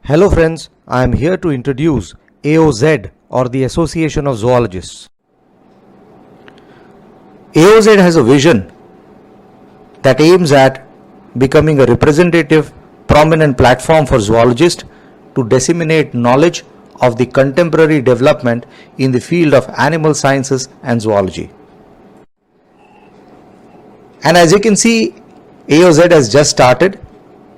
Hello friends, I am here to introduce AOZ or the Association of Zoologists. AOZ has a vision that aims at becoming a representative, prominent platform for zoologists to disseminate knowledge of the contemporary development in the field of animal sciences and zoology. And as you can see, AOZ has just started.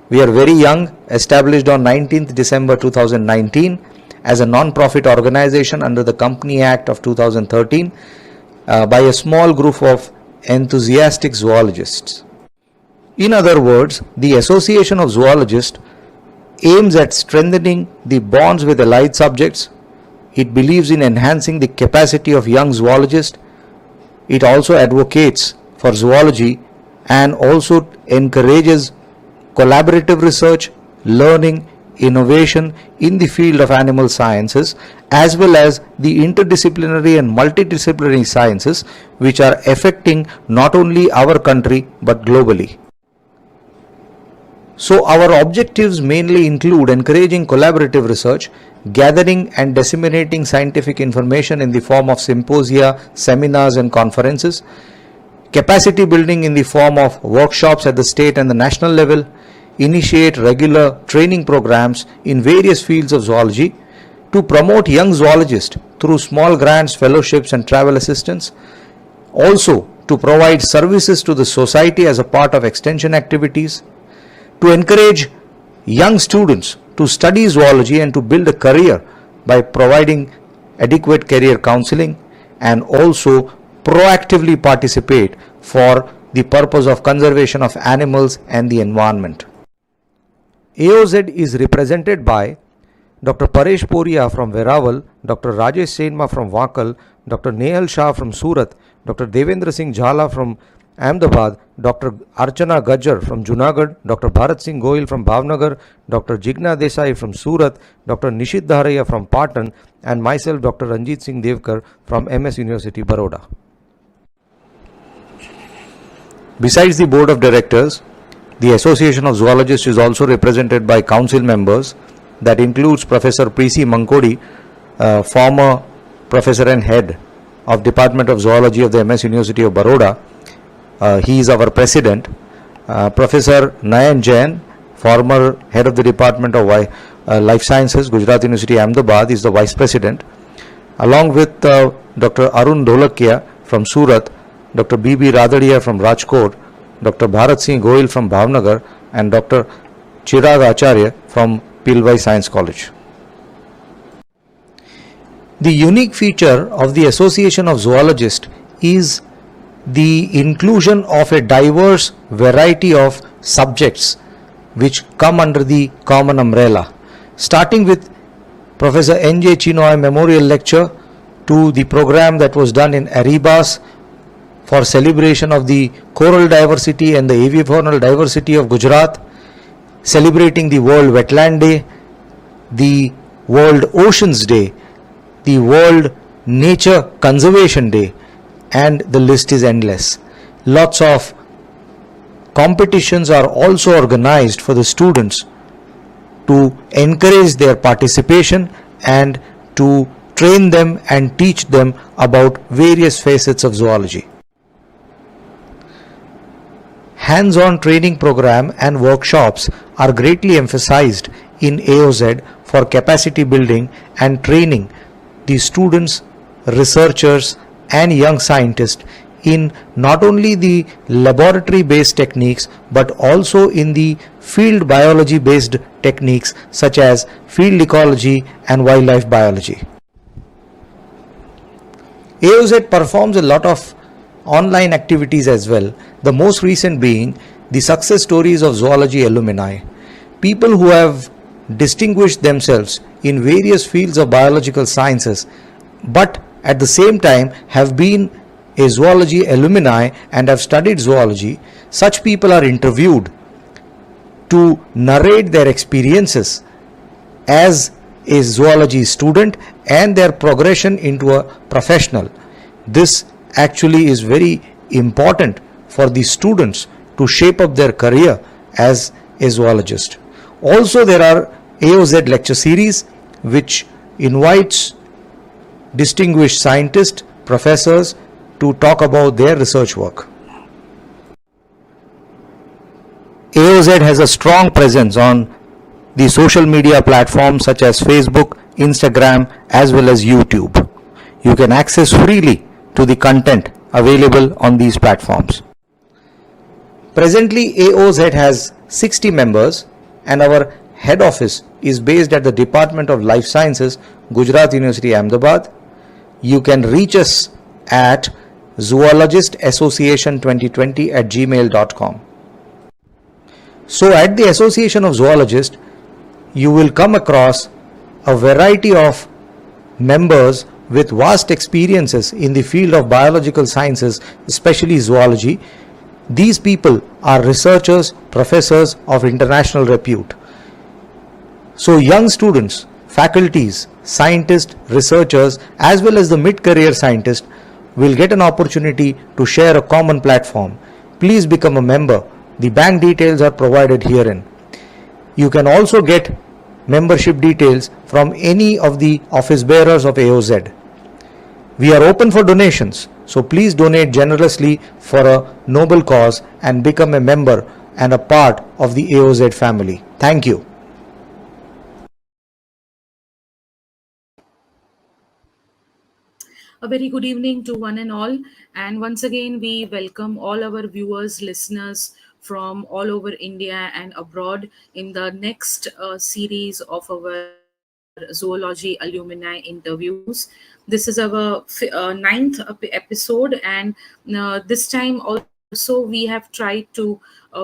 We are very young, established on 19th December 2019 as a non-profit organization under the Company Act of 2013 by a small group of enthusiastic zoologists. In other words, the Association of Zoologists aims at strengthening the bonds with allied subjects. It believes in enhancing the capacity of young zoologists. It also advocates for zoology and also encourages collaborative research, learning, innovation in the field of animal sciences, as well as the interdisciplinary and multidisciplinary sciences which are affecting not only our country but globally. So our objectives mainly include encouraging collaborative research, gathering and disseminating scientific information in the form of symposia, seminars and conferences, capacity building in the form of workshops at the state and the national level, initiate regular training programs in various fields of zoology, to promote young zoologists through small grants, fellowships and travel assistance, also to provide services to the society as a part of extension activities, to encourage young students to study zoology and to build a career by providing adequate career counseling, and also proactively participate for the purpose of conservation of animals and the environment. AOZ is represented by Dr. Paresh Poria from Verawal, Dr. Rajesh Senma from Wakal, Dr. Nehal Shah from Surat, Dr. Devendra Singh Jhala from Ahmedabad, Dr. Archana Gajjar from Junagadh, Dr. Bharat Singh Goyal from Bhavnagar, Dr. Jigna Desai from Surat, Dr. Nishit Dharia from Patan, and myself, Dr. Ranjit Singh Devkar from MS University, Baroda. Besides the Board of Directors, the Association of Zoologists is also represented by council members that includes Professor Prisi Mankodi, former professor and head of Department of Zoology of the MS University of Baroda. He is our president. Professor Nayan Jain, former head of the Department of Life Sciences, Gujarat University, Ahmedabad, is the vice president. Along with Dr. Arun Dholakia from Surat, Dr. B.B. Radhadia from Rajkot, Dr. Bharat Singh Goyal from Bhavnagar, and Dr. Chirag Acharya from Pilwai Science College. The unique feature of the Association of Zoologists is the inclusion of a diverse variety of subjects which come under the common umbrella, starting with Professor N.J. Chinoy Memorial Lecture to the program that was done in Aribas for celebration of the coral diversity and the avifaunal diversity of Gujarat, celebrating the World Wetland Day, the World Oceans Day, the World Nature Conservation Day, and the list is endless. Lots of competitions are also organized for the students to encourage their participation and to train them and teach them about various facets of zoology. Hands-on training program and workshops are greatly emphasized in AOZ for capacity building and training the students, researchers and young scientists in not only the laboratory based techniques but also in the field biology based techniques such as field ecology and wildlife biology. AOZ performs a lot of online activities as well, the most recent being the success stories of zoology alumni, people who have distinguished themselves in various fields of biological sciences but at the same time have been a zoology alumni and have studied zoology. Such people are interviewed to narrate their experiences as a zoology student and their progression into a professional. This actually is very important for the students to shape up their career as a zoologist. Also, there are AOZ lecture series, which invites distinguished scientists, professors to talk about their research work. AOZ has a strong presence on the social media platforms such as Facebook, Instagram, as well as YouTube. You can access freely to the content available on these platforms. Presently, AOZ has 60 members, and our head office is based at the Department of Life Sciences, Gujarat University, Ahmedabad. You can reach us at zoologistassociation2020 at gmail.com. So, at the Association of Zoologists, you will come across a variety of members with vast experiences in the field of biological sciences, especially zoology. These people are researchers, professors of international repute. So, young students, faculties, scientists, researchers, as well as the mid-career scientists will get an opportunity to share a common platform. Please become a member. The bank details are provided herein. You can also get membership details from any of the office bearers of AOZ. We are open for donations, so please donate generously for a noble cause and become a member and a part of the AOZ family. Thank you. A very good evening to one and all. And once again, we welcome all our viewers, listeners from all over India and abroad in the next series of our Zoology Alumni interviews. This is our ninth episode, and this time also we have tried to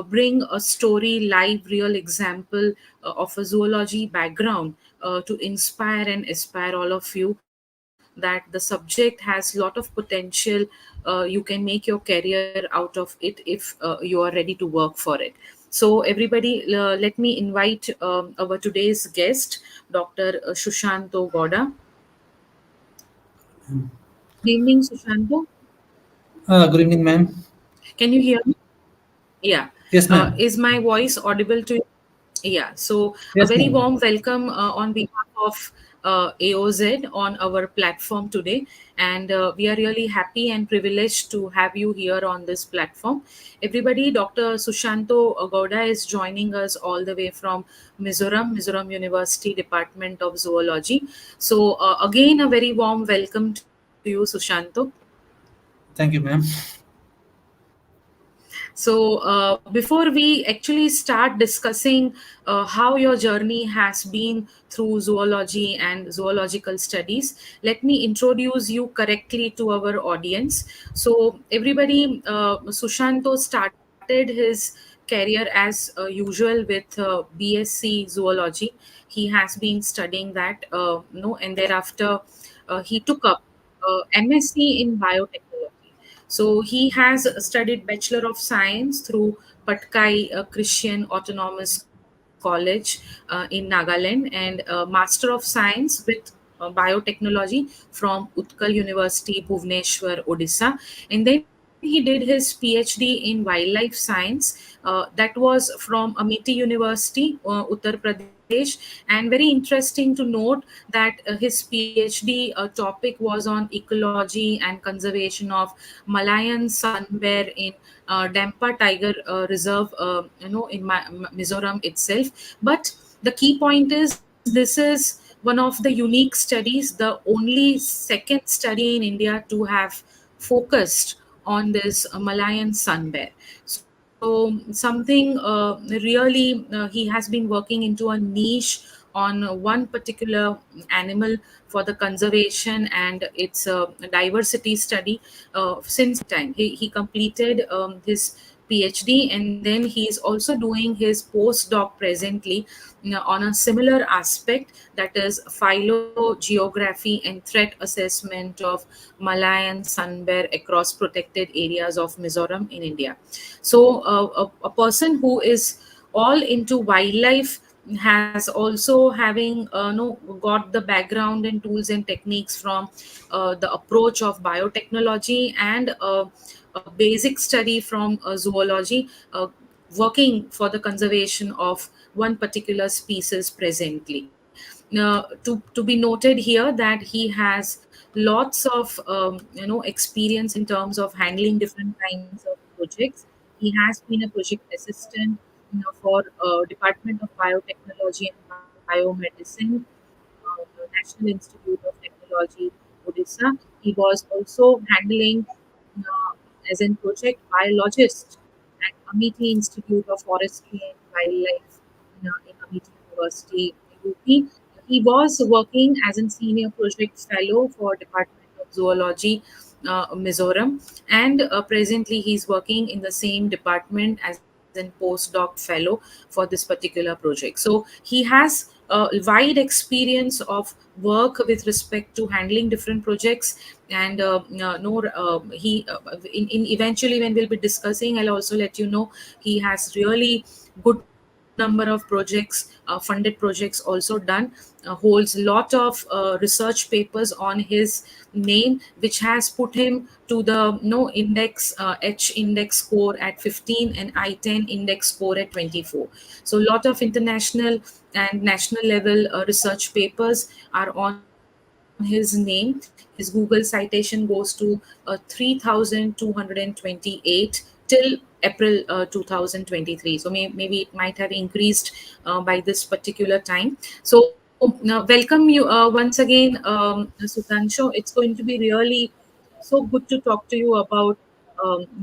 bring a story, live, real example of a zoology background to inspire and aspire all of you that the subject has lot of potential. You can make your career out of it if you are ready to work for it. So everybody, let me invite our today's guest, Dr. Shushanto Gouda. Good evening, Shushanto. Good evening, ma'am. Can you hear me? Yeah. Yes, ma'am. Is my voice audible to you? Yeah, so a Yes, very ma'am. warm welcome on behalf of AOZ on our platform today. And we are really happy and privileged to have you here on this platform. Everybody, Dr. Shushanto Gouda is joining us all the way from Mizoram University Department of Zoology. So, again, a very warm welcome to you, Shushanto. Thank you, ma'am. So, before we actually start discussing how your journey has been through zoology and zoological studies, let me introduce you correctly to our audience. So, everybody, Sushanto started his career as usual with BSc zoology. He has been studying that, no, and thereafter he took up MSc in biotechnology. So he has studied Bachelor of Science through Patkai Christian Autonomous College in Nagaland and Master of Science with biotechnology from Utkal University, Bhubaneswar, Odisha. And then he did his PhD in wildlife science. That was from Amity University, Uttar Pradesh. And very interesting to note that his PhD topic was on ecology and conservation of Malayan sun bear in Dampa Tiger Reserve, in Mizoram itself. But the key point is this is one of the unique studies, the only second study in India to have focused on this Malayan sun bear. So something really he has been working into a niche on one particular animal for the conservation and its diversity study since time. He completed his PhD, and then he is also doing his postdoc presently on a similar aspect, that is phylogeography and threat assessment of Malayan sun bear across protected areas of Mizoram in India. So a person who is all into wildlife has also having got the background and tools and techniques from the approach of biotechnology and a basic study from zoology. working for the conservation of one particular species presently. Now, to be noted here that he has lots of experience in terms of handling different kinds of projects. He has been a project assistant, for Department of Biotechnology and Biomedicine, the National Institute of Technology, Odisha. He was also handling, as in project biologist at Amity Institute of Forestry and Wildlife in Amity University, UP. He was working as a senior project fellow for Department of Zoology, Mizoram, and presently he's working in the same department as a postdoc fellow for this particular project. So he has wide experience of work with respect to handling different projects, and no he in eventually when we'll be discussing, I'll also let you know he has really good number of projects, funded projects also done, holds lot of research papers on his name, which has put him to the no index H index score at 15 and I-10 index score at 24. So lot of international and national level research papers are on his name. His Google citation goes to 3,228 till April 2023. So maybe it might have increased by this particular time. So now welcome you once again, Sutanshu. It's going to be really so good to talk to you about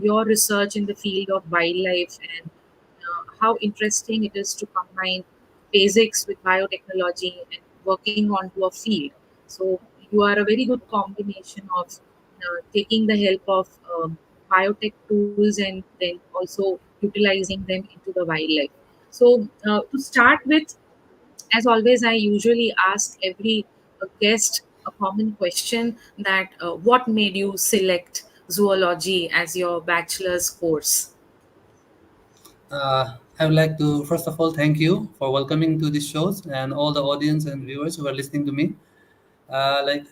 your research in the field of wildlife, and how interesting it is to combine physics with biotechnology and working onto a field. So you are a very good combination of taking the help of biotech tools and then also utilizing them into the wildlife. So to start with, as always, I usually ask every guest a common question that what made you select zoology as your bachelor's course? I would like to first of all thank you for welcoming to this shows and all the audience and viewers who are listening to me. Like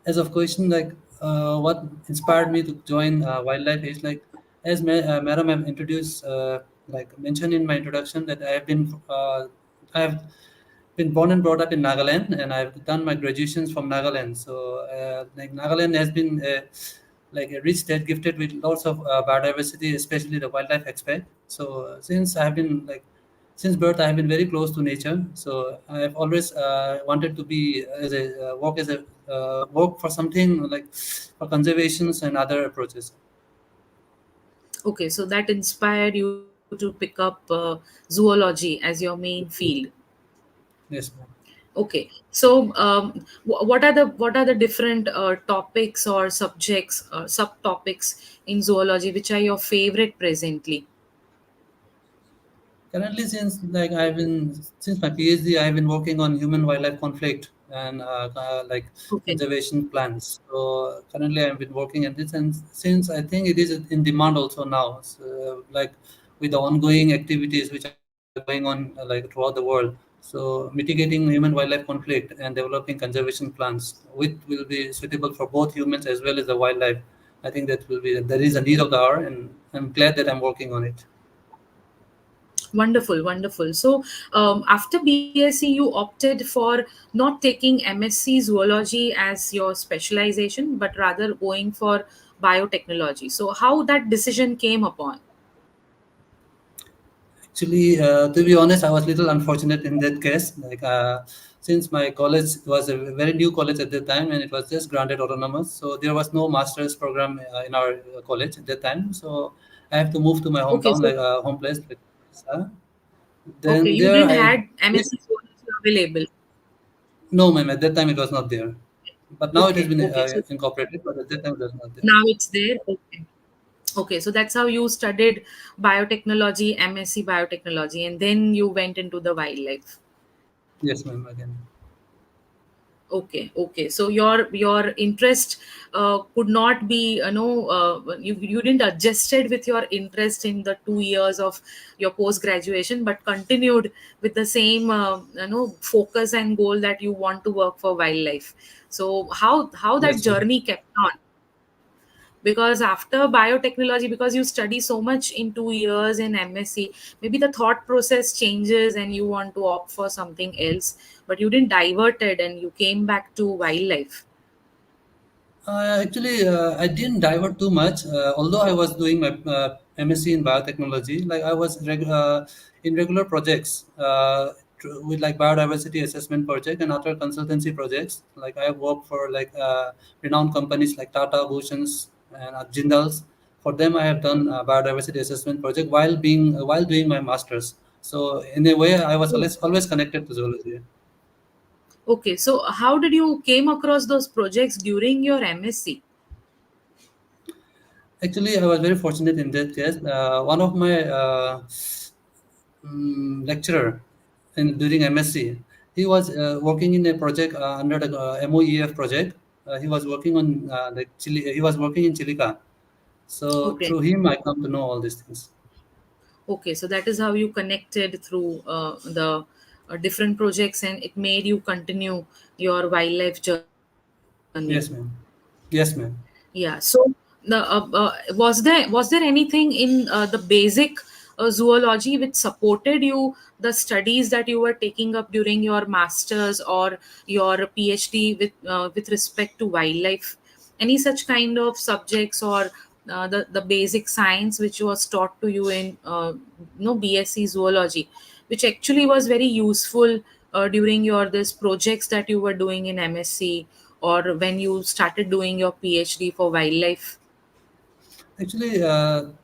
as of question, like what inspired me to join wildlife is like as Madam have introduced, like mentioned in my introduction that I have been born and brought up in Nagaland, and I've done my graduations from Nagaland. So, like Nagaland has been like a rich state, gifted with lots of biodiversity, especially the wildlife aspect. So, since I have been like since birth, I have been very close to nature. So, I have always wanted to be as a work for something like for conservations and other approaches. Okay, so that inspired you to pick up zoology as your main field. Yes, ma'am. Okay, so what are the different topics or subjects subtopics in zoology which are your favorite presently? Currently, since my PhD, I've been working on human wildlife conflict and like Okay. conservation plans. So currently, I've been working at this, and since I think it is in demand also now, so, like with the ongoing activities which are going on like throughout the world. So mitigating human wildlife conflict and developing conservation plans, which will be suitable for both humans as well as the wildlife. I think that is a need of the hour, and I'm glad that I'm working on it. Wonderful, wonderful. So, after BSc, you opted for not taking MSc zoology as your specialization, but rather going for biotechnology. So, how that decision came upon? Actually, to be honest, I was little unfortunate in that case. Like, since my college was a very new college at that time, and it was just granted autonomous, so there was no master's program in our college at that time. So I have to move to my Okay, hometown, so like home place. Like, okay, then you there, didn't I had MSc zoology available. no, ma'am. At that time, it was not there, but now it has Okay, been okay. So incorporated. But at that time, it was not there. now it's there. Okay. Okay, so that's how you studied biotechnology, MSc biotechnology, and then you went into the wildlife. Yes, ma'am. Again. Okay, okay. So your interest could not be, you didn't adjusted with your interest in the 2 years of your post graduation, but continued with the same focus and goal that you want to work for wildlife. So how that Yes, ma'am. journey kept on? because after biotechnology, because you study so much in 2 years in MSc, maybe the thought process changes and you want to opt for something else, but you didn't divert it and you came back to wildlife. I didn't divert too much. Although I was doing my MSc in biotechnology, like I was in regular projects with like biodiversity assessment project and other consultancy projects. Like I work for like renowned companies like Tata, Bhushan's, and Jindals. For them, I have done a biodiversity assessment project while doing my masters. So in a way, I was always connected to zoology. Okay, so how did you came across those projects during your MSc? Actually, I was very fortunate in that case. One of my lecturer during MSc, he was working in a project under the MOEF project. He was working on like Chile. He was working in Chilica. So Okay. through him, I come to know all these things. Okay, so that is how you connected through the different projects, and it made you continue your wildlife journey. Yes, ma'am. Yes, ma'am. Yeah. So, was there anything in the basic zoology which supported you the studies that you were taking up during your masters or your PhD with respect to wildlife? Any such kind of subjects or the basic science which was taught to you in BSc zoology, which actually was very useful during your this projects that you were doing in MSc or when you started doing your PhD for wildlife? Actually,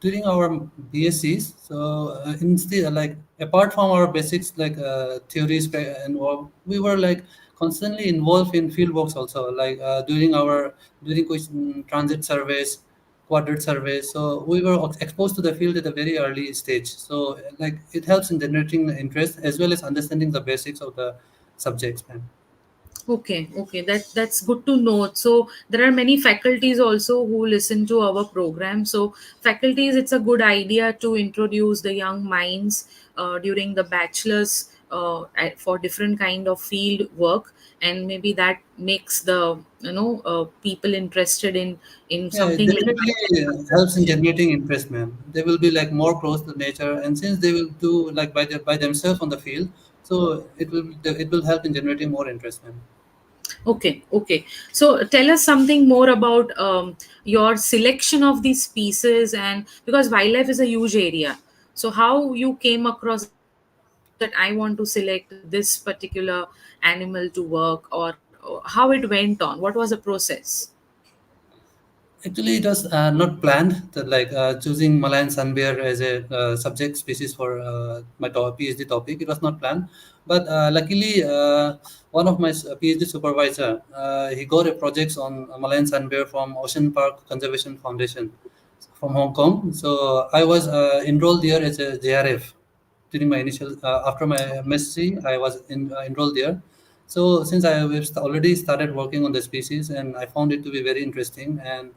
during our BScs, so like apart from our basics like theories and all, we were like constantly involved in field works also. Like during question transit surveys, quadrant surveys. So we were exposed to the field at a very early stage. So like it helps in generating interest as well as understanding the basics of the subjects, man. Okay, okay, that's good to know. So there are many faculties also who listen to our program. So faculties, it's a good idea to introduce the young minds during the bachelor's for different kind of field work, and maybe that makes the people interested in Yeah, it something like definitely helps in generating interest, man. They will be like more close to nature, and since they will do like by themselves on the field, so it will help in generating more interest, man. Okay, okay. So tell us something more about your selection of these species, and because wildlife is a huge area. So how you came across that I want to select this particular animal to work, or how it went on? What was the process? Actually, it was not planned that like choosing Malayan sun bear as a subject species for my PhD topic. It was not planned, but luckily, one of my PhD supervisor he got a project on Malayan sun bear from Ocean Park Conservation Foundation from Hong Kong. So I was enrolled there as a JRF during my initial after my MSc. I was enrolled there. So since I have already started working on the species, and I found it to be very interesting, and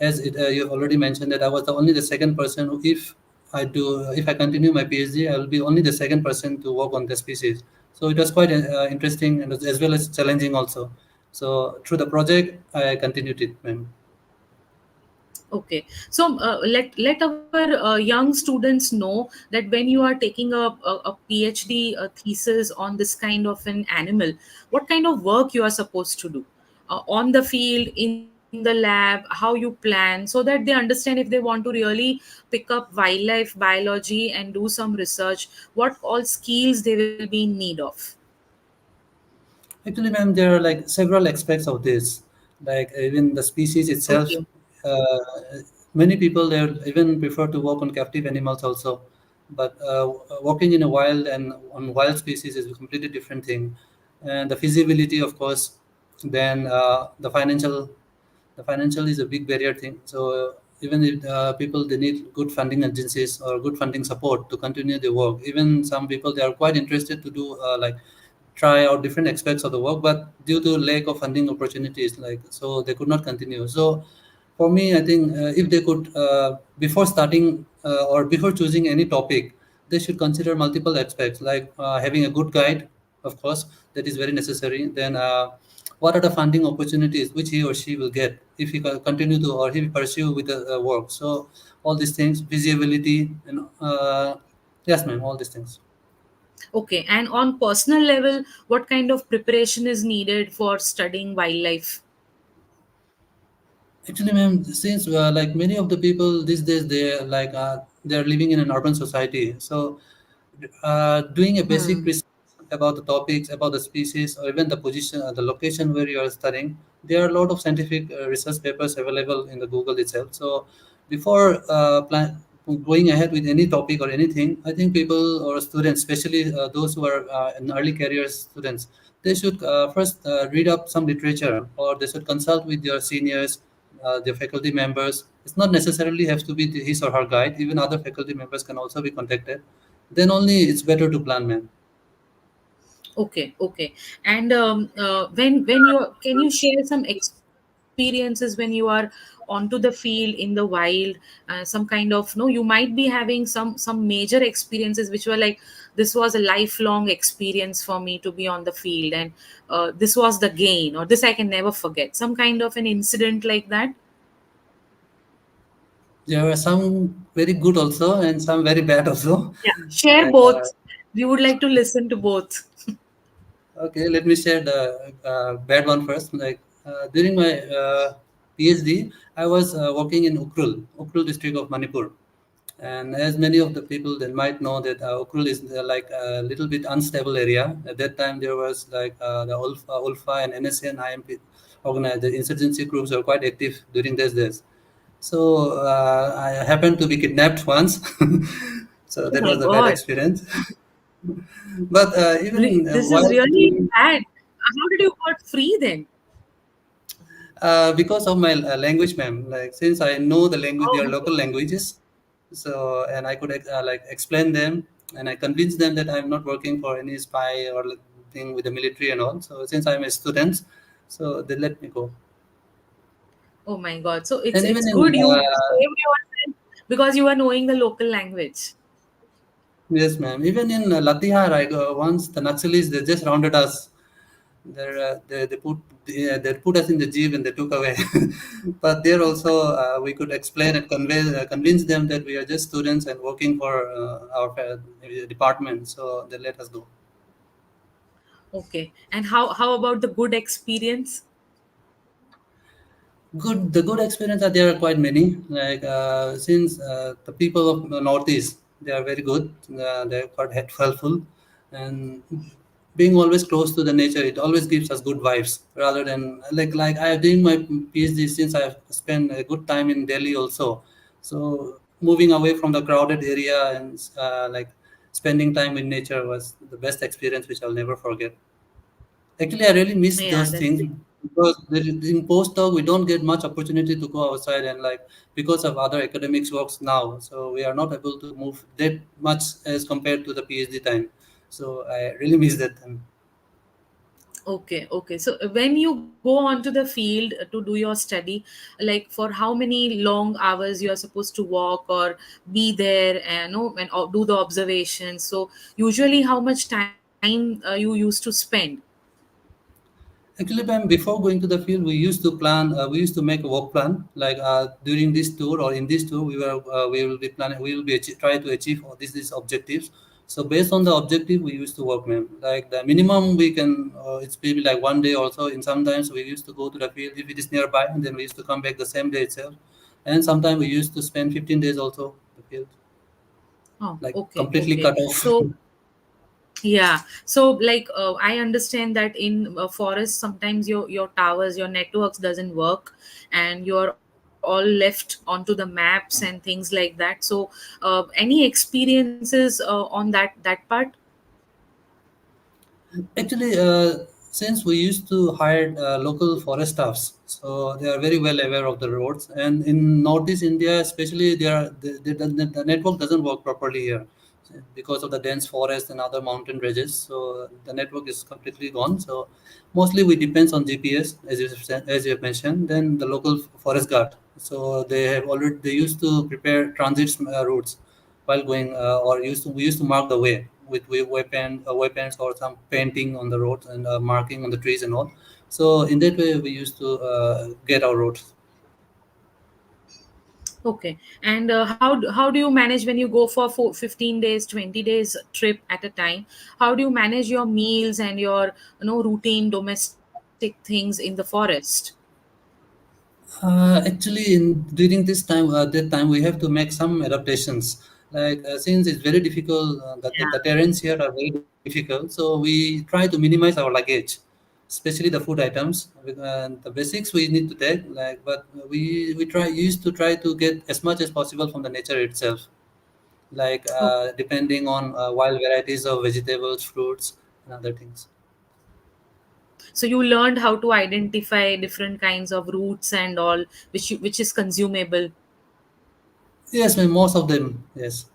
as you already mentioned that I was only the second person who, if I continue my PhD, I will be only the second person to work on the species. So it was quite interesting and as well as challenging also. So through the project, I continued it, ma'am. Okay, so let our young students know that when you are taking a PhD thesis on this kind of an animal, what kind of work you are supposed to do on the field, in the lab, how you plan, so that they understand if they want to really pick up wildlife biology and do some research, what all skills they will be in need of. Actually, ma'am, there are like several aspects of this. Like even the species itself, Okay. uh, many people they even prefer to work on captive animals also. But working in a wild and on wild species is a completely different thing. And the feasibility, of course, then the financial is a big barrier thing. So even if people they need good funding agencies or good funding support to continue the work. Even some people they are quite interested to do like try out different aspects of the work, but due to lack of funding opportunities, like so they could not continue. So for me, I think if they could before starting or before choosing any topic, they should consider multiple aspects like having a good guide, of course, that is very necessary. Then, what are the funding opportunities which he or she will get if he continue to or he pursue with the work? So all these things, visibility, and yes, ma'am, all these things. Okay, and on personal level, what kind of preparation is needed for studying wildlife? Actually, ma'am, since like many of the people these days, they're living in an urban society. So, doing a basic Hmm. research about the topics, about the species, or even the position, the location where you are studying, there are a lot of scientific research papers available in the Google itself. So, before going ahead with any topic or anything, I think people or students, especially those who are in early career students, they should first read up some literature, or they should consult with their seniors, their faculty members. It's not necessarily have to be his or her guide. Even other faculty members can also be contacted. Then only it's better to plan, man. Okay, okay. And when you can you share some experiences when you are onto the field in the wild, some kind of no, you might be having some major experiences which were like, this was a lifelong experience for me to be on the field, and this was the gain, or this I can never forget. Some kind of an incident like that. There are some very good also and some very bad also. Yeah, share Like, both. We would like to listen to both. okay, let me share the bad one first. Like during my PhD, I was working in Ukrul district of Manipur. And as many of the people that might know that Ukrul is like a little bit unstable area. At that time, there was like the Ulfa and NSA and IMP organized, the insurgency groups were quite active during those days. So I happened to be kidnapped once. So Oh that my was a bad God. experience. But even This is while really bad. How did you got free then? because of my language, ma'am, like since I know the language, Oh, their local okay. languages, so and I could like explain them, and I convinced them that I'm not working for any spy or like, thing with the military and all. So since I'm a student, so they let me go. Oh my God. So it's And it's even in good you saved yourself because you are knowing the local language. yes, ma'am, even in Latihar, once the Naxalis they just rounded us. They put us in the jeep and they took away. But there also we could explain and convince them that we are just students and working for our department, so they let us go. Okay. And how about the good experience? The good experience are there are quite many. Like since the people of the Northeast, they are very good. They're quite helpful, and being always close to the nature, it always gives us good vibes. Rather than like I have doing my PhD since I have spent a good time in Delhi also. So moving away from the crowded area and like spending time in nature was the best experience which I'll never forget. Actually, I really miss Yeah, those that's things because in postdoc we don't get much opportunity to go outside, and like because of other academics works now, so we are not able to move that much as compared to the PhD time. So I really miss that time. okay. Okay. So when you go onto the field to do your study, like for how many long hours you are supposed to walk or be there and know and do the observations. So usually how much time you used to spend? Actually, ma'am, before going to the field, we used to plan. We used to make a work plan. Like during this tour or in this tour, we will be planning. We will be try to achieve all these objectives. So based on the objective, we used to work, ma'am. Like the minimum we can, it's maybe like one day also. In sometimes we used to go to the field if it is nearby, and then we used to come back the same day itself. And sometimes we used to spend 15 days also in the field, Oh, like okay. completely Okay. cut off. So yeah, so like I understand that in forest sometimes your towers, your networks doesn't work, and you're all left onto the maps and things like that. So any experiences on that part? Actually, since we used to hire local forest staffs, so they are very well aware of the roads. And in Northeast India, especially, the network doesn't work properly here because of the dense forest and other mountain ranges. So the network is completely gone. So mostly we depends on GPS, as you have mentioned. Then the local forest guard. So they used to prepare transit routes while going or used to we used to mark the way with weapons or some painting on the roads and marking on the trees and all. So in that way, we used to get our roads. Okay. And how do you manage when you go for 15 days, 20 days trip at a time? How do you manage your meals and your routine domestic things in the forest? Actually, during this time, that time we have to make some adaptations. Like since it's very difficult, the terrains here are very difficult, so we try to minimize our luggage, especially the food items. The basics we need to take, like, but we try used to try to get as much as possible from the nature itself, like Okay. depending on wild varieties of vegetables, fruits, and other things. So you learned how to identify different kinds of roots and all, which is consumable. Yes, most of them. Yes.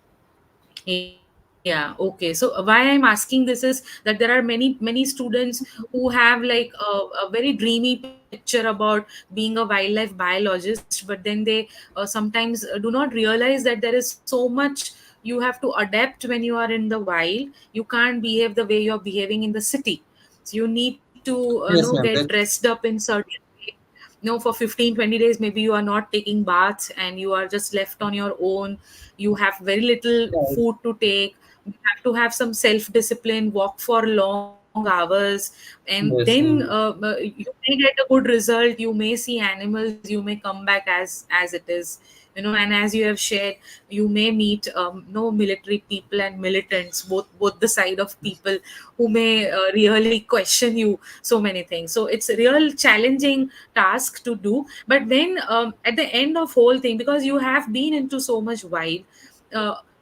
Yeah, okay. So why I'm asking this is that there are many students who have like a very dreamy picture about being a wildlife biologist, but then they sometimes do not realize that there is so much you have to adapt when you are in the wild. You can't behave the way you're behaving in the city. So you need to Yes, ma'am. get dressed up in certain way. For 15-20 days maybe you are not taking baths and you are just left on your own. You have very little Yeah, food to take. You have to have some self discipline, walk for long hours, and then yes. you may get a good result. You may see animals, you may come back as it is. And as you have shared, you may meet no military people and militants, both the side of people, who may really question you so many things. So it's a real challenging task to do. But then at the end of whole thing, because you have been into so much wild,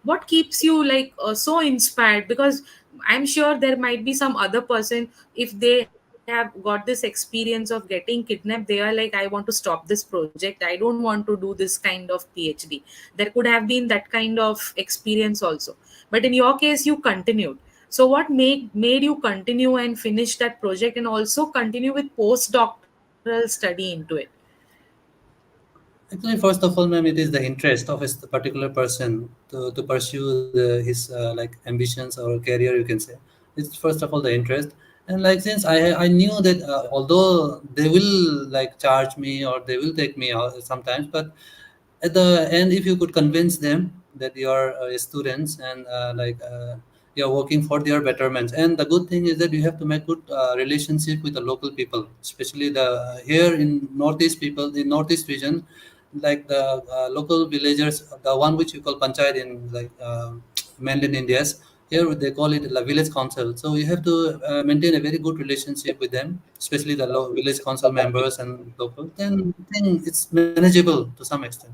what keeps you like so inspired? Because I'm sure there might be some other person, if they have got this experience of getting kidnapped, they are like, I want to stop this project, I don't want to do this kind of PhD. There could have been that kind of experience also, but in your case you continued. So what made you continue and finish that project and also continue with postdoctoral study into it? Actually, first of all, ma'am, it is the interest of a particular person to pursue his like ambitions or career, you can say. It's first of all the interest, and like since I knew that although they will like charge me or they will take me out sometimes, but at the end, if you could convince them that you are students and you're working for their betterment, and the good thing is that you have to make good relationship with the local people, especially the here in northeast people in northeast region, like the local villagers, the one which you call panchayat in like mainland India's. Here they call it the village council. So you have to maintain a very good relationship with them, especially the village council members and local. Then it's manageable to some extent.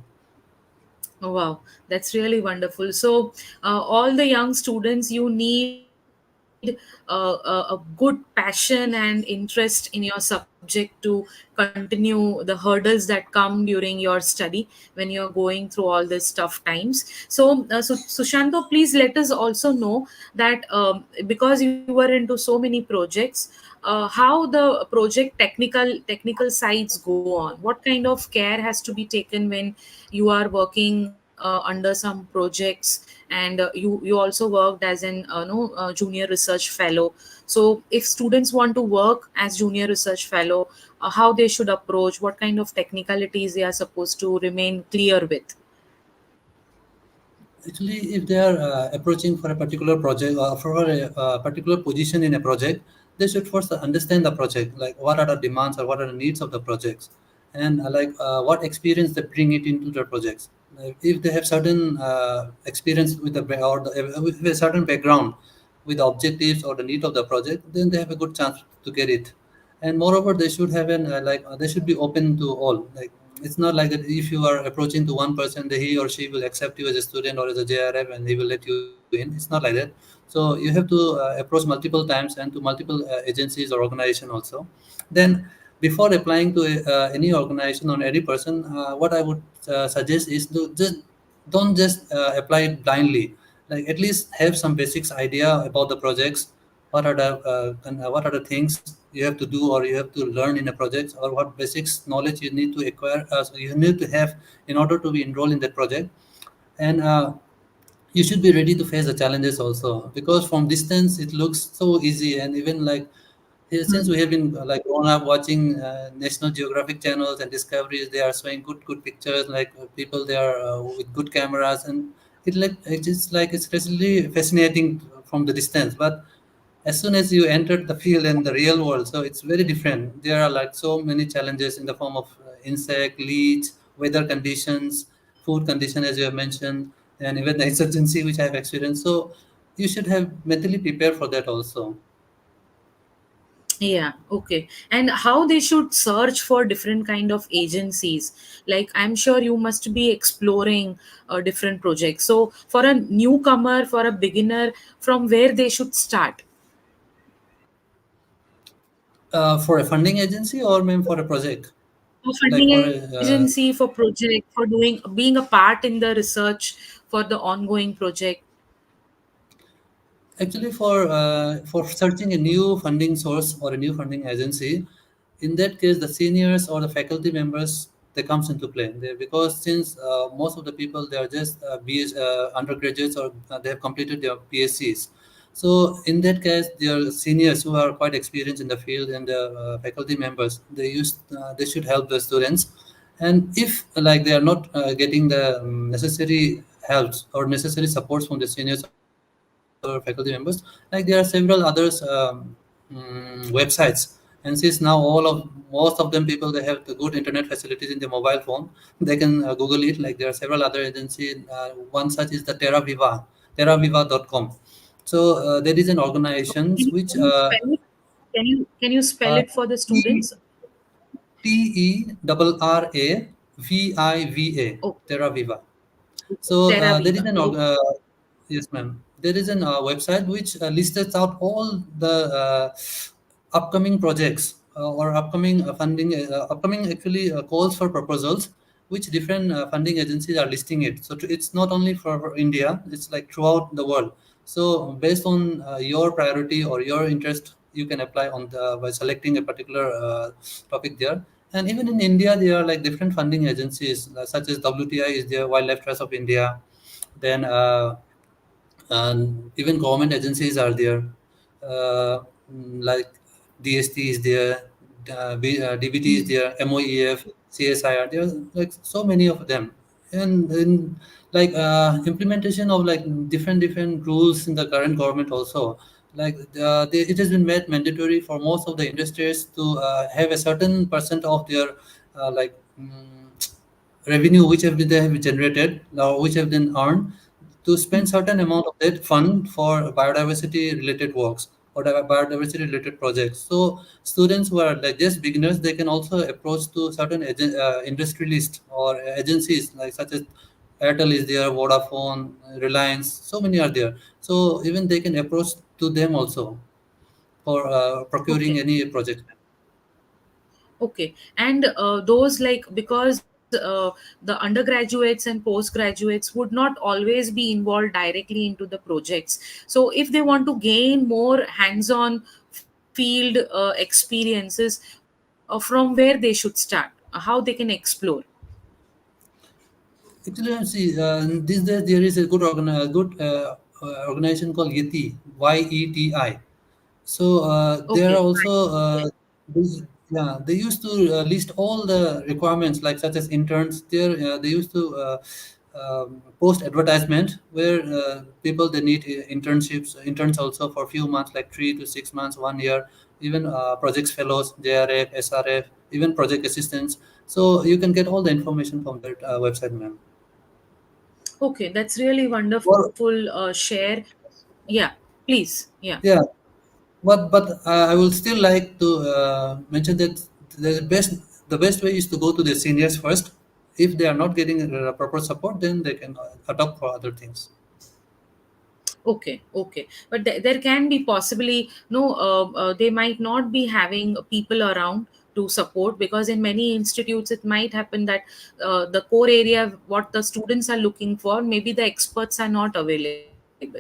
Oh, wow, that's really wonderful. So, all the young students, you need a good passion and interest in your subject to continue the hurdles that come during your study when you're going through all these tough times. So Sushanta, please let us also know that because you were into so many projects, how the project technical sides go on. What kind of care has to be taken when you are working under some projects, and you also worked as an no junior research fellow. So if students want to work as junior research fellow, how they should approach, what kind of technicalities they are supposed to remain clear with? Actually, if they are approaching for a particular project or for a particular position in a project, they should first understand the project, like what are the demands or what are the needs of the projects, and what experience they bring it into their projects. Like, if they have certain experience with with a certain background with the objectives or the need of the project, then they have a good chance to get it. And moreover, they should have they should be open to all. Like it's not like that if you are approaching to one person, that he or she will accept you as a student or as a JRF and he will let you in. It's not like that. So you have to approach multiple times and to multiple agencies or organization also. Then before applying to any organization or any person, what I would suggest is to just don't just apply it blindly. Like at least have some basics idea about the projects. What are the things you have to do or you have to learn in a project, or what basics knowledge you need to acquire, so you need to have in order to be enrolled in that project. And you should be ready to face the challenges also, because from distance it looks so easy. And even like here, since we have been like grown up watching National Geographic channels and Discoveries, they are showing good pictures, like people they are with good cameras, and it's really fascinating from the distance. But as soon as you enter the field and the real world, so it's very different. There are like so many challenges in the form of insect, leech, weather conditions, food condition, as you have mentioned, and even the insurgency which I have experienced. So you should have mentally prepared for that also. Yeah, okay. And how they should search for different kind of agencies. Like I'm sure you must be exploring different projects. So for a newcomer, for a beginner, from where they should start? For a funding agency, or maybe for a project, For like funding for a agency, for project, for doing being a part in the research for the ongoing project. actually for searching a new funding source or a new funding agency. In that case, the seniors or the faculty members, they comes into play there, because since most of the people they are just undergraduates, or they have completed their PhDs. So in that case, their seniors who are quite experienced in the field, and the faculty members, they should help the students. And if like they are not getting the necessary helps or necessary supports from the seniors or faculty members, like there are several others websites. And since now most of them people, they have the good internet facilities in their mobile phone, they can Google it. Like there are several other agencies. One such is the terraviva.com. So there is an organization which Can you spell it? Can you spell uh, it for the T students? TERRAVIVA, Oh, Terraviva. okay. So Terra there is Viva. an Okay. yes, ma'am. There is an website which lists out all the upcoming projects or upcoming funding, upcoming actually calls for proposals, which different funding agencies are listing it. So it's not only for India; it's like throughout the world. So based on your priority or your interest, you can apply on the by selecting a particular topic there. And even in India, there are like different funding agencies, such as WTI is there, Wildlife Trust of India. Then and even government agencies are there, like DST is there, DBT is there, MOEF, CSIR. There are like so many of them. And like implementation of like different rules in the current government also. Like it has been made mandatory for most of the industries to have a certain percent of their like revenue which they have generated or which have been earned, to spend certain amount of that fund for biodiversity related works or biodiversity related projects. So students who are like just beginners, they can also approach to certain industrialists or agencies, like such as Airtel is there, Vodafone, Reliance, so many are there. So even they can approach to them also for procuring Okay. any project. Okay. And those, like, because the undergraduates and postgraduates would not always be involved directly into the projects. So if they want to gain more hands-on field experiences, from where they should start, how they can explore. Actually, see, these days there is a good organization called YETI, YETI. So there are Okay. also Fine. Okay. yeah, they used to list all the requirements, like such as interns. There they used to post advertisement where people they need interns also for a few months, like 3 to 6 months, 1 year, even projects fellows, JRF, SRF, even project assistants. So you can get all the information from that website, ma'am. Okay, that's really Or wonderful share. Yeah, please. Yeah. yeah, but I will still like to mention that the best way is to go to the seniors first. If they are not getting proper support, then they can adopt for other things. Okay, okay. But there can be possibly no, they might not be having people around to support, because in many institutes it might happen that the core area what the students are looking for, maybe the experts are not available,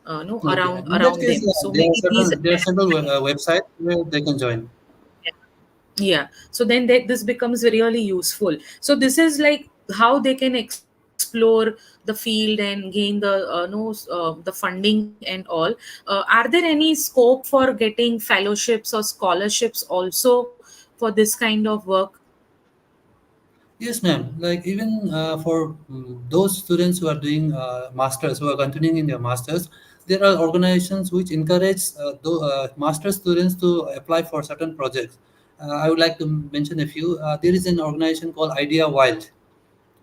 no, around Okay, in them. that So case, maybe these there are several websites where they can join. yeah, so then this becomes really useful. So this is like how they can explore explore the field and gain the no the funding and all, are there any scope for getting fellowships or scholarships also for this kind of work? Yes, ma'am. Like even for those students who are doing masters, who are continuing in their masters, there are organizations which encourage master students to apply for certain projects. I would like to mention a few. There is an organization called Idea Wild.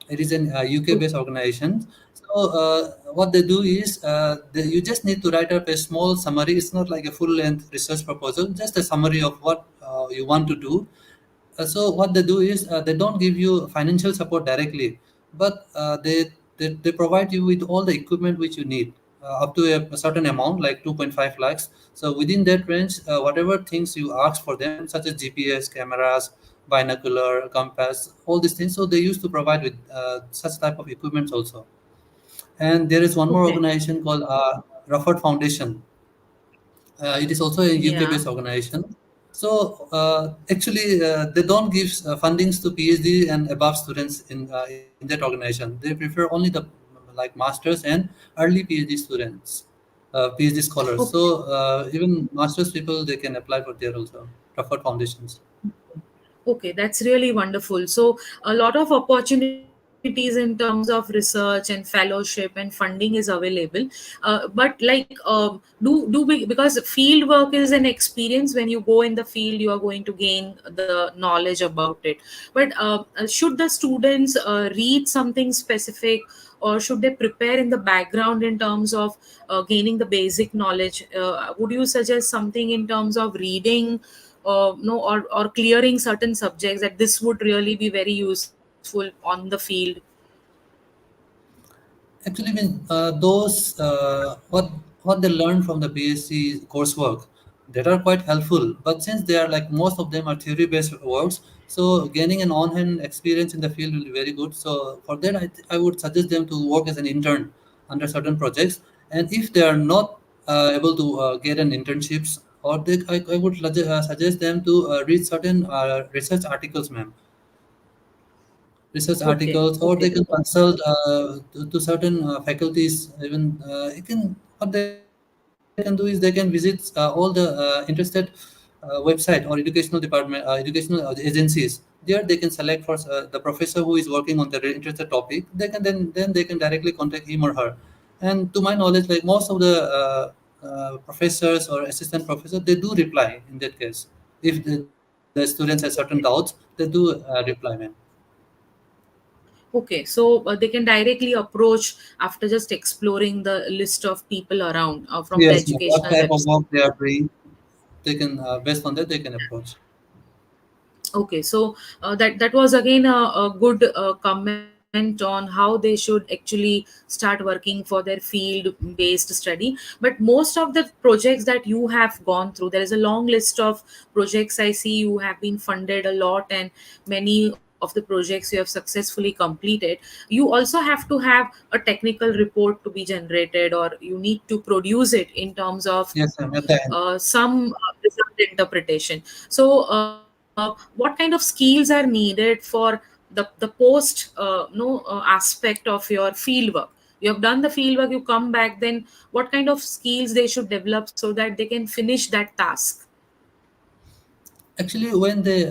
It is an UK-based organization. So what they do is you just need to write up a small summary. It's not like a full-length research proposal, just a summary of what you want to do. So what they do is they don't give you financial support directly, but they provide you with all the equipment which you need up to a certain amount, like 2.5 lakhs. So within that range, whatever things you ask for them, such as GPS, cameras, binocular, compass, all these things. So they used to provide with such type of equipment also. And there is one more Okay. organization called Rufford Foundation. It is also a Yeah. UK-based organization. So actually, they don't give fundings to PhD and above students in that organization. They prefer only the like masters and early PhD students, PhD scholars. Okay. So even masters people they can apply for there also. Preferred foundations. Okay, that's really wonderful. So, a lot of opportunities in terms of research and fellowship and funding is available. But like, do we, because field work is an experience. When you go in the field, you are going to gain the knowledge about it. But should the students read something specific, or should they prepare in the background in terms of gaining the basic knowledge? Would you suggest something in terms of reading, no, or clearing certain subjects, that this would really be very useful on the field? Actually, mean those what they learn from the BSc coursework that are quite helpful. But since they are like most of them are theory-based works, so gaining an on-hand experience in the field will be very good. So for that, I would suggest them to work as an intern under certain projects. And if they are not able to get an internships, or I would suggest them to read certain research articles, ma'am, research Okay, articles, or okay, they can consult to certain faculties. Even it can what they can do is they can visit all the interested website or educational department, educational agencies. There they can select for the professor who is working on the interested topic. They can then they can directly contact him or her. And to my knowledge, like most of the professors or assistant professors, they do reply in that case. If the students have certain doubts, they do reply, man. okay. So they can directly approach after just exploring the list of people around from the Yes, ma'am. What educational type of website. work they are doing, they can based on that they can approach. Okay, so that was again a good comment on how they should actually start working for their field based study. But most of the projects that you have gone through, there is a long list of projects. I see you have been funded a lot, and many of the projects you have successfully completed. You also have to have a technical report to be generated, or you need to produce it in terms of Yes, ma'am. At the end. some result interpretation. So, what kind of skills are needed for the post no aspect of your field work? You have done the field work, you come back, then what kind of skills they should develop so that they can finish that task? Actually, when they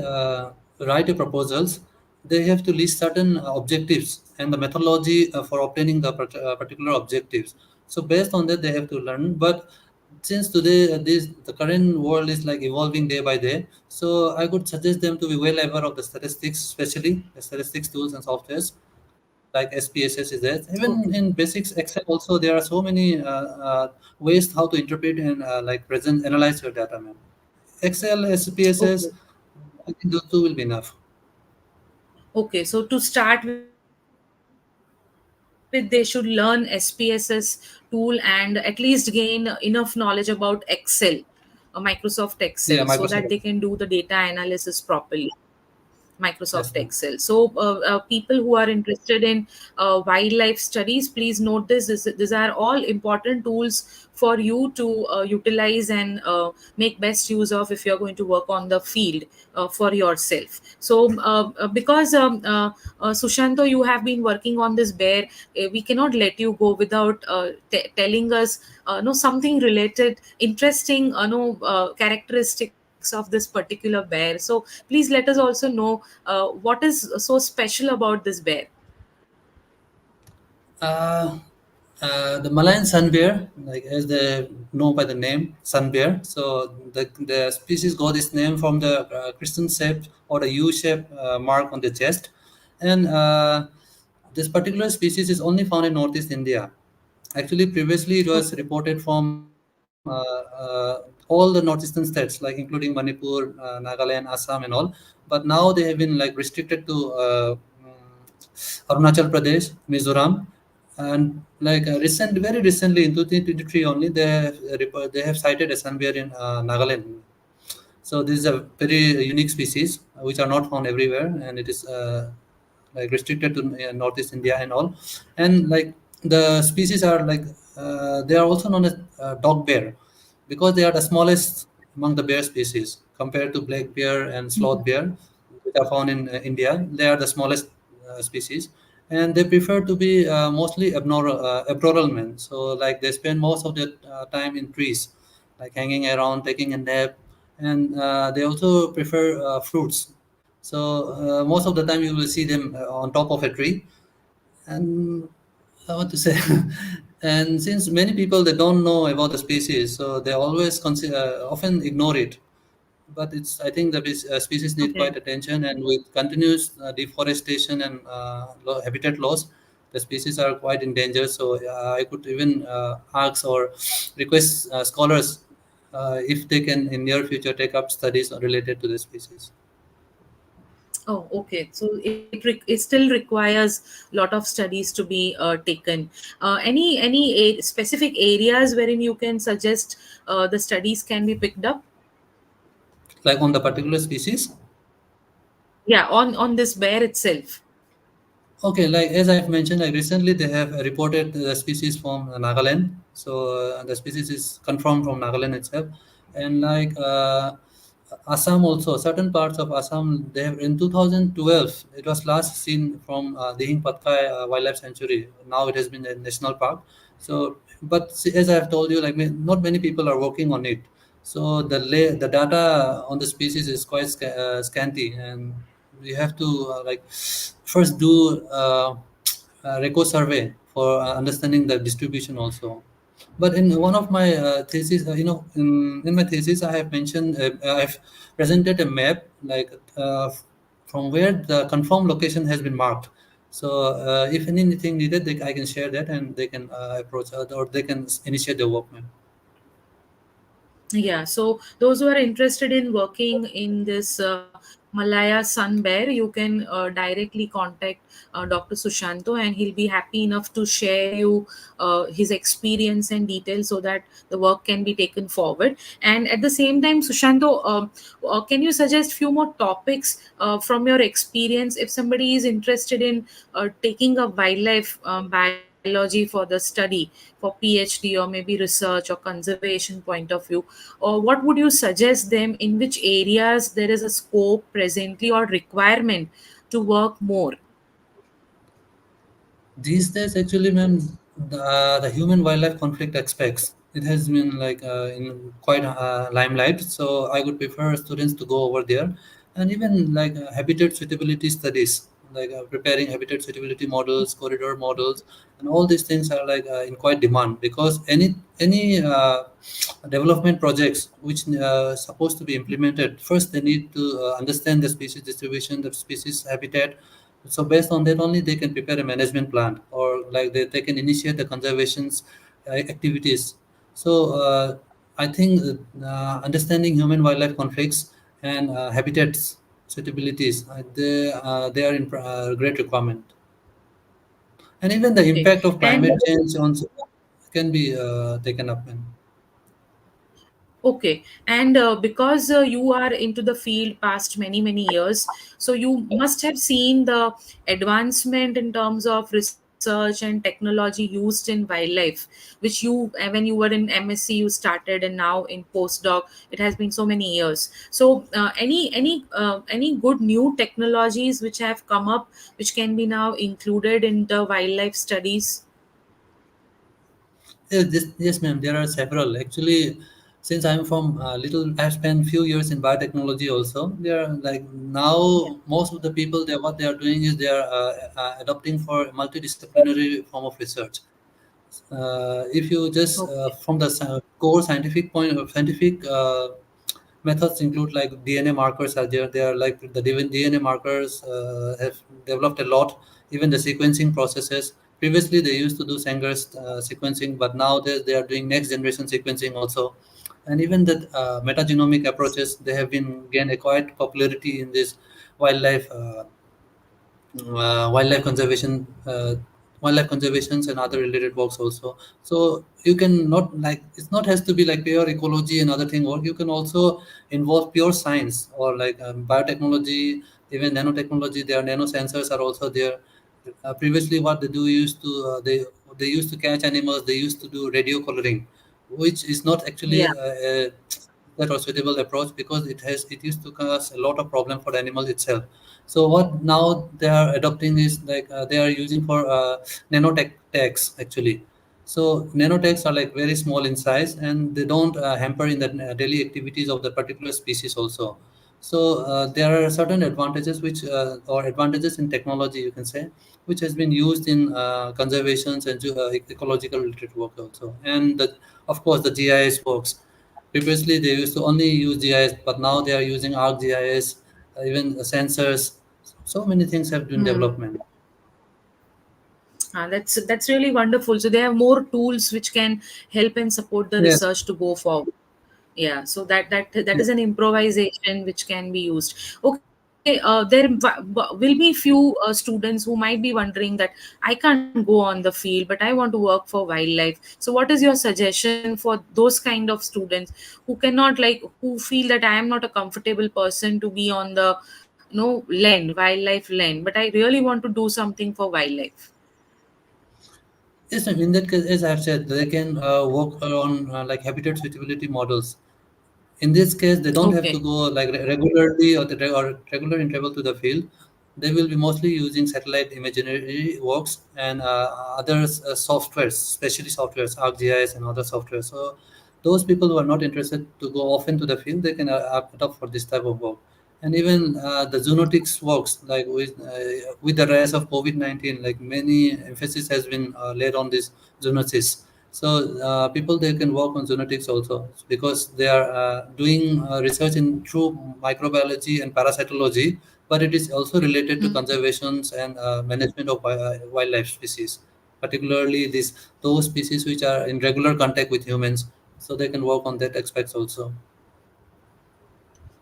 write a proposals, they have to list certain objectives and the methodology for obtaining the particular objectives. So based on that, they have to learn. But since today this the current world is like evolving day by day, so I could suggest them to be well aware of the statistics, especially the statistics tools and softwares like SPSS is there. Even in Okay, basics Excel also there are so many ways how to interpret and like present analyze your data, man. Excel, SPSS, okay, I think those two will be enough. okay. So to start with, they should learn SPSS tool and at least gain enough knowledge about Excel, Microsoft Excel, so that they Yeah, can do the Microsoft. data analysis properly. Microsoft Yes, ma'am. Excel. So, people who are interested in wildlife studies, please note this. These are all important tools for you to utilize and make best use of if you're going to work on the field for yourself. So, because Sushanto, you have been working on this bear, we cannot let you go without telling us no something related, interesting, no characteristics of this particular bear. So please let us also know what is so special about this bear. Uh, the Malayan sun bear, like as they know by the name sun bear. So the species got its name from the Christian shape or the U shape mark on the chest, and this particular species is only found in Northeast India. Actually, previously it was Okay. reported from all the northeastern states, like including Manipur, Nagaland, Assam, and all. But now they have been like restricted to Arunachal Pradesh, Mizoram, and like very recently in 2023 only they have cited a sun bear in Nagaland. So this is a very unique species which are not found everywhere, and it is like restricted to Northeast India and all. And like the species are like they are also known as dog bear because they are the smallest among the bear species compared to black bear and sloth bear, which are found in India. They are the smallest species, and they prefer to be mostly abnormal men. So like they spend most of their time in trees, like hanging around, taking a nap, and they also prefer fruits. So most of the time you will see them on top of a tree, and I want to say, and since many people they don't know about the species, so they always often ignore it. But it's I think the species need Okay. quite attention, and with continuous deforestation and habitat loss, the species are quite in danger. So I could even ask or request scholars if they can in near future take up studies related to the species. Oh, okay. So it still requires a lot of studies to be taken. Any specific areas wherein you can suggest the studies can be picked up? Like on the particular species. Yeah, on this bear itself. Okay, like as I've mentioned, like recently they have reported the species from Nagaland. So the species is confirmed from Nagaland itself, and like Assam also, certain parts of Assam, they have in 2012 it was last seen from Dihing Patkai Wildlife Sanctuary. Now it has been a national park. So, but as I have told you, like not many people are working on it. So the data on the species is quite scanty, and you have to like first do reco survey for understanding the distribution also. But in one of my thesis, in my thesis I have mentioned I've presented a map like from where the confirmed location has been marked. So if anything needed, I can share that, and they can approach or they can initiate the work, ma'am. Yeah, so those who are interested in working in this Malaya Sun Bear, you can directly contact Dr. Sushanto, and he'll be happy enough to share you his experience and details so that the work can be taken forward. And at the same time, Sushanto, can you suggest few more topics from your experience if somebody is interested in taking a wildlife biology for the study for PhD or maybe research or conservation point of view, or what would you suggest them in which areas there is a scope presently or requirement to work more? These days, actually, ma'am, the human wildlife conflict aspects it has been like in quite limelight. So I would prefer students to go over there, and even like habitat suitability studies, like preparing habitat suitability models, corridor models, and all these things are like in quite demand because any development projects which supposed to be implemented first they need to understand the species distribution, the species habitat. So based on that only they can prepare a management plan or like they can initiate the conservations activities. So I think understanding human wildlife conflicts and habitats suitabilities they are in great requirement, and even the Okay. impact of And climate change on can be taken up in. Okay, and because you are into the field past many, many years, so you must have seen the advancement in terms of research and technology used in wildlife, which you, when you were in MSc, you started, and now in postdoc, it has been so many years. So, any good new technologies which have come up, which can be now included in the wildlife studies? Yes, ma'am. There are several. Actually, since I'm from little, I've spent few years in biotechnology also. There are like now most of the people, they what they are doing is they are adopting for multidisciplinary form of research. If you just Okay. from the core scientific point of scientific methods include like DNA markers are there. They are like the DNA markers have developed a lot. Even the sequencing processes. Previously, they used to do Sanger's sequencing, but now they are doing next generation sequencing also. And even the metagenomic approaches, they have been gained a quite popularity in this wildlife wildlife conservation, wildlife conservations and other related works also. So you can not like it's not has to be like pure ecology and other thing work. You can also involve pure science or like biotechnology, even nanotechnology. There are nanosensors are also there. Previously, what they do used to they used to catch animals. They used to do radio coloring, which is not actually Yeah. that or suitable approach because it used to cause a lot of problem for the animal itself. So what now they are adopting is like they are using for nanotech tags actually. So nanotags are like very small in size and they don't hamper in the daily activities of the particular species also. So there are certain advantages which or advantages in technology you can say, which has been used in conservations and ecological related work also. And of course the GIS works. Previously they used to only use GIS, but now they are using ArcGIS, even sensors. So many things have been Hmm. development. That's really wonderful. So they have more tools which can help and support the Yes. research to go forward. Yeah, so that Yeah. is an improvisation which can be used. Okay, will be few students who might be wondering that I can't go on the field, but I want to work for wildlife. So what is your suggestion for those kind of students who cannot, like, who feel that I am not a comfortable person to be on the land, wildlife land, but I really want to do something for wildlife? Yes, and in that case, as I've said, they can work on like habitat suitability models. In this case, they don't have to Okay. go like regularly or regular interval to the field. They will be mostly using satellite imagery works and other softwares, especially softwares, ArcGIS and other softwares. So those people who are not interested to go often to the field, they can opt for this type of work. And even the zoonotics works, like with the rise of COVID-19, like many emphasis has been laid on this zoonosis. So people they can work on zoonotics also because they are doing research in through microbiology and parasitology, but it is also related to conservations and management of wildlife species, particularly those species which are in regular contact with humans. So they can work on that aspects also.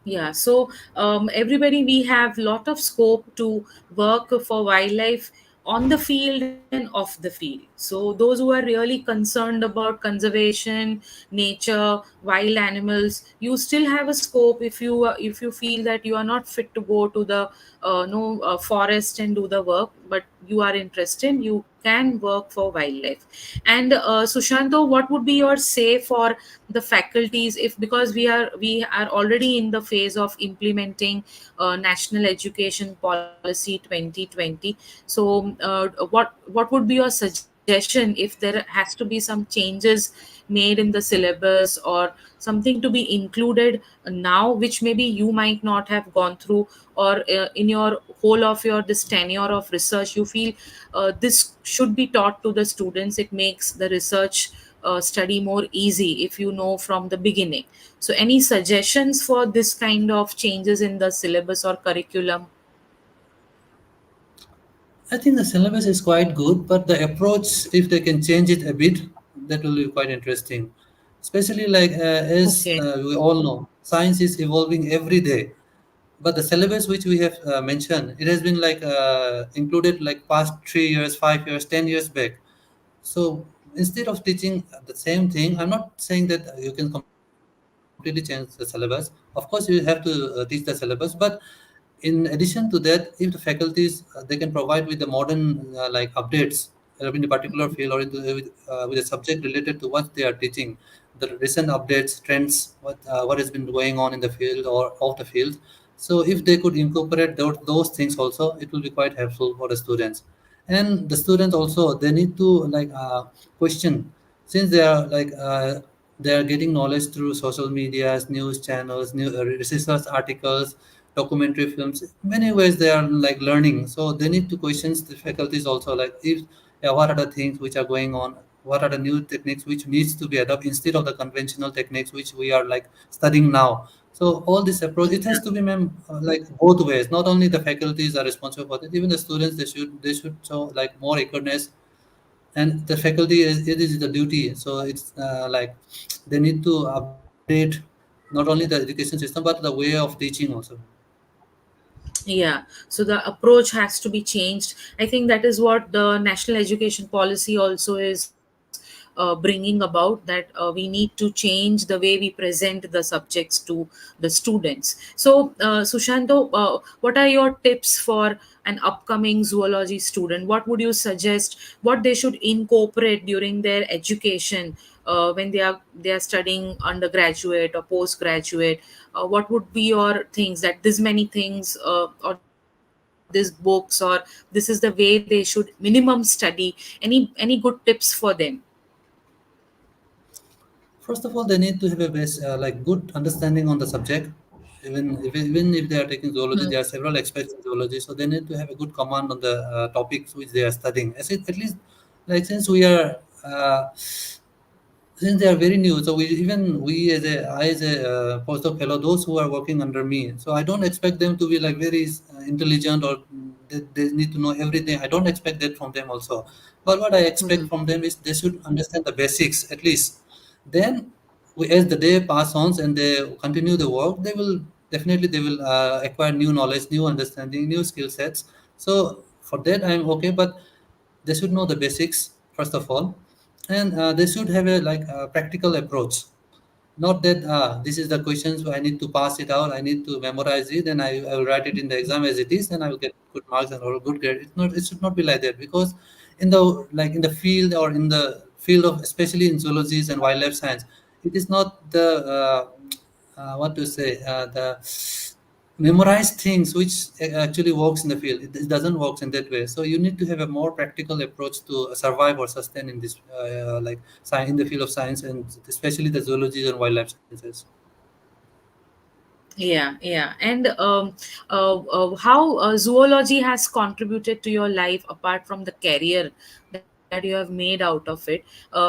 Yeah, so everybody, we have lot of scope to work for wildlife on the field and off the field. So those who are really concerned about conservation, nature, wild animals, you still have a scope. If you feel that you are not fit to go to the no forest and do the work, but you are interested, you can work for wildlife. And Sushanto, what would be your say for the faculties, if because we are already in the phase of implementing national education policy 2020. So what would be your suggestion if there has to be some changes made in the syllabus, or something to be included now, which maybe you might not have gone through, or in your whole of your this tenure of research, you feel this should be taught to the students? It makes the research study more easy if you know from the beginning. So any suggestions for this kind of changes in the syllabus or curriculum? I think the syllabus is quite good, but the approach, if they can change it a bit, that will be quite interesting. Especially like as Okay. we all know, science is evolving every day. But the syllabus which we have mentioned, it has been like included like past 3 years, 5 years, 10 years back. So instead of teaching the same thing, I'm not saying that you can completely change the completely change the syllabus. Of course, you have to teach the syllabus, but in addition to that, if the faculties they can provide with the modern like updates in a particular field or with a subject related to what they are teaching, the recent updates, trends, what has been going on in the field or of the field. So if they could incorporate those things also, it will be quite helpful for the students. And the students also, they need to like question, since they are getting knowledge through social medias, news channels, new research articles, documentary films. Many ways they are like learning, so they need to question the faculties also, like if what are the things which are going on, what are the new techniques which needs to be adopted instead of the conventional techniques which we are like studying now. So all this approach, it has to be, ma'am, like both ways. Not only the faculties are responsible for it, even the students, they should show like more eagerness, and the faculty is, it is the duty. So it's like they need to update not only the education system but the way of teaching also. Yeah, so the approach has to be changed. I think that is what the national education policy also is bringing about, that we need to change the way we present the subjects to the students. So Sushanto, what are your tips for an upcoming zoology student? What would you suggest, what they should incorporate during their education, when they are studying undergraduate or postgraduate? What would be your things, that this many things, or this books, or this is the way they should minimum study? Any good tips for them? First of all, they need to have a base, like good understanding on the subject. Even if they are taking zoology, there are several experts in zoology, so they need to have a good command on the topics which they are studying. At least, like since we are since they are very new, so we as a I as a postdoc fellow, those who are working under me, so I don't expect them to be like very intelligent, or they need to know everything. I don't expect that from them also, but what I expect from them is they should understand the basics at least. Then as the day pass on and they continue the work, they will acquire new knowledge, new understanding, new skill sets. So for that I'm okay, but they should know the basics first of all, and they should have a like a practical approach. Not that this is the questions I need to pass it out, I need to memorize it, and I will write it in the exam as it is, and I will get good marks and or good grade. It should not be like that, because in the like in the field or in the field of especially in zoology and wildlife science, it is not the what to say the memorize things which actually works in the field. It doesn't work in that way. So you need to have a more practical approach to survive or sustain in this like science, in the field of science, and especially the zoology and wildlife sciences. Yeah, yeah. And how zoology has contributed to your life apart from the career that you have made out of it?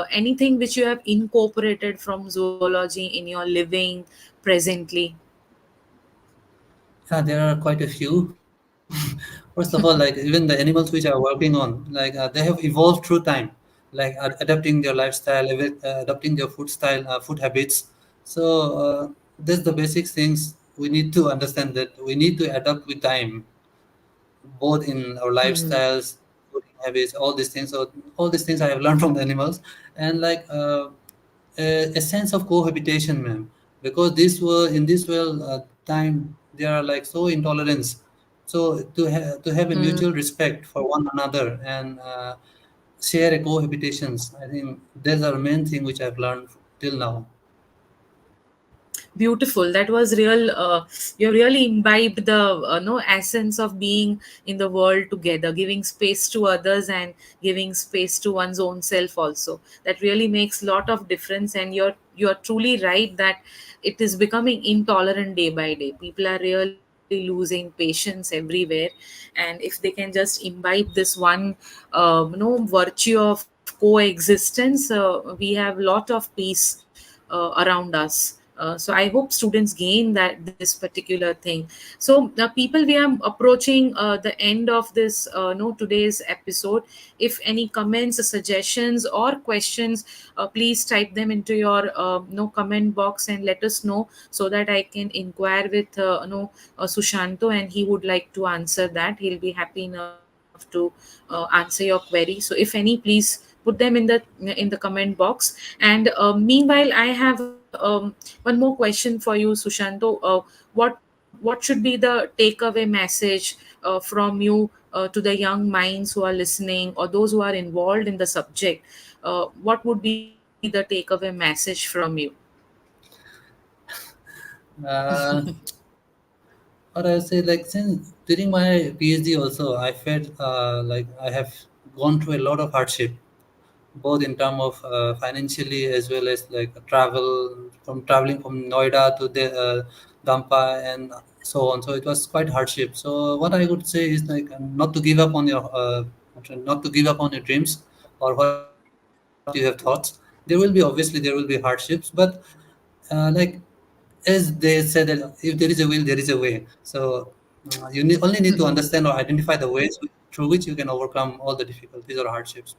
Anything which you have incorporated from zoology in your living presently? Yeah, there are quite a few. First of all, like even the animals which are working on, like they have evolved through time, like adapting their lifestyle, adapting their food style, food habits. So that's the basic things we need to understand, that we need to adapt with time, both in our lifestyles, cooking habits, all these things. So all these things I have learned from the animals, and like a sense of cohabitation, ma'am. Because this world time, they are like so intolerance. So to have a mutual respect for one another and share a cohabitations, I think those are the main thing which I've learned till now. Beautiful. That was real. You really imbibed the no essence of being in the world together, giving space to others and giving space to one's own self also. That really makes a lot of difference, and you're truly right that it is becoming intolerant day by day. People are really losing patience everywhere, and if they can just imbibe this one virtue of coexistence, we have lot of peace around us. So I hope students gain that this particular thing. So people, we are approaching the end of this no today's episode. If any comments, suggestions, or questions, please type them into your no comment box and let us know, so that I can inquire with Sushanto, and he would like to answer that. He'll be happy enough to answer your query. So if any, please put them in the comment box. And meanwhile, I have one more question for you, Sushanto. What should be the takeaway message from you to the young minds who are listening or those who are involved in the subject? What would be the takeaway message from you? Uh, Or I say like since during my PhD also I felt like I have gone through a lot of hardship, both in terms of financially as well as like traveling from Noida to the Dampa and so on. So it was quite hardship. So what I would say is like not to give up on your not to give up on your dreams or what you have thoughts. There will be obviously there will be hardships, but like as they said that if there is a will, there is a way. So only need to understand or identify the ways through which you can overcome all the difficulties or hardships.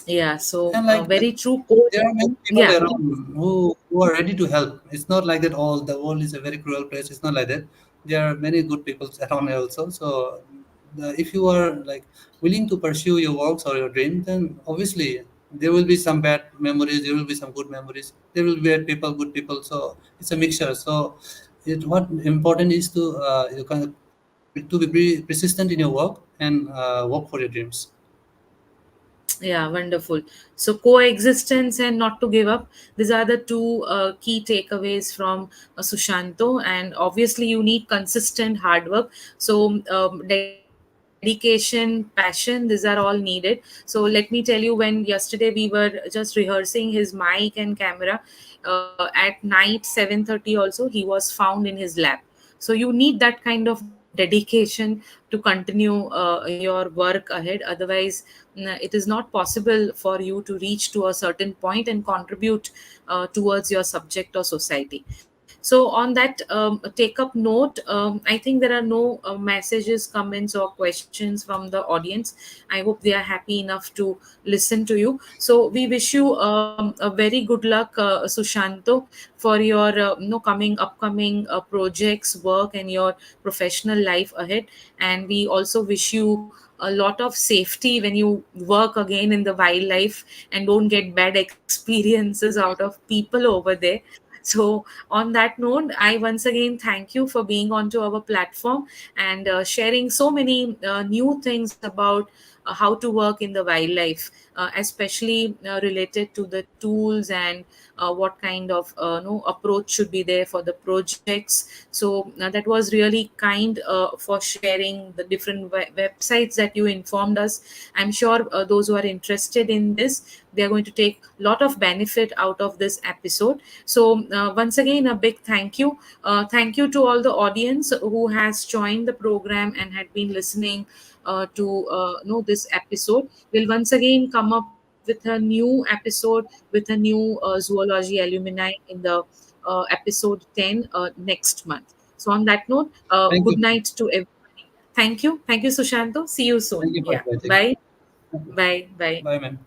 Yeah, so And like very true quote. there are many people Yeah. around who are ready to help. It's not like that all the world is a very cruel place. It's not like that. There are many good people around here also. So if you are like willing to pursue your works or your dream, then obviously there will be some bad memories. There will be some good memories. There will be bad people, good people. So it's a mixture. So what important is to you can to be persistent in your work and work for your dreams. Yeah, wonderful. So, coexistence and not to give up. These are the two key takeaways from Sushanto. And obviously, you need consistent hard work. So, dedication, passion, these are all needed. So, let me tell you, when yesterday we were just rehearsing his mic and camera, at night 7:30 also, he was found in his lab. So you need that kind of dedication to continue your work ahead. Otherwise, it is not possible for you to reach to a certain point and contribute towards your subject or society. So on that take up note, I think there are no messages, comments or questions from the audience. I hope they are happy enough to listen to you. So we wish you a very good luck, Sushanto, for your coming upcoming projects, work and your professional life ahead. And we also wish you a lot of safety when you work again in the wildlife, and don't get bad experiences out of people over there. So on that note, I once again thank you for being onto our platform and sharing so many new things about how to work in the wildlife, especially related to the tools and what kind of no approach should be there for the projects. So that was really kind for sharing the different websites that you informed us. I'm sure those who are interested in this, they are going to take a lot of benefit out of this episode. So once again, a big thank you. Thank you to all the audience who has joined the program and had been listening to know this episode. We'll once again come up with a new episode with a new zoology alumni in the episode 10 next month. So on that note, Thank good you. night to everybody. Thank you. Thank you, Sushanto. See you soon. Thank you for Yeah. inviting. Bye. Bye. Bye. Bye, man.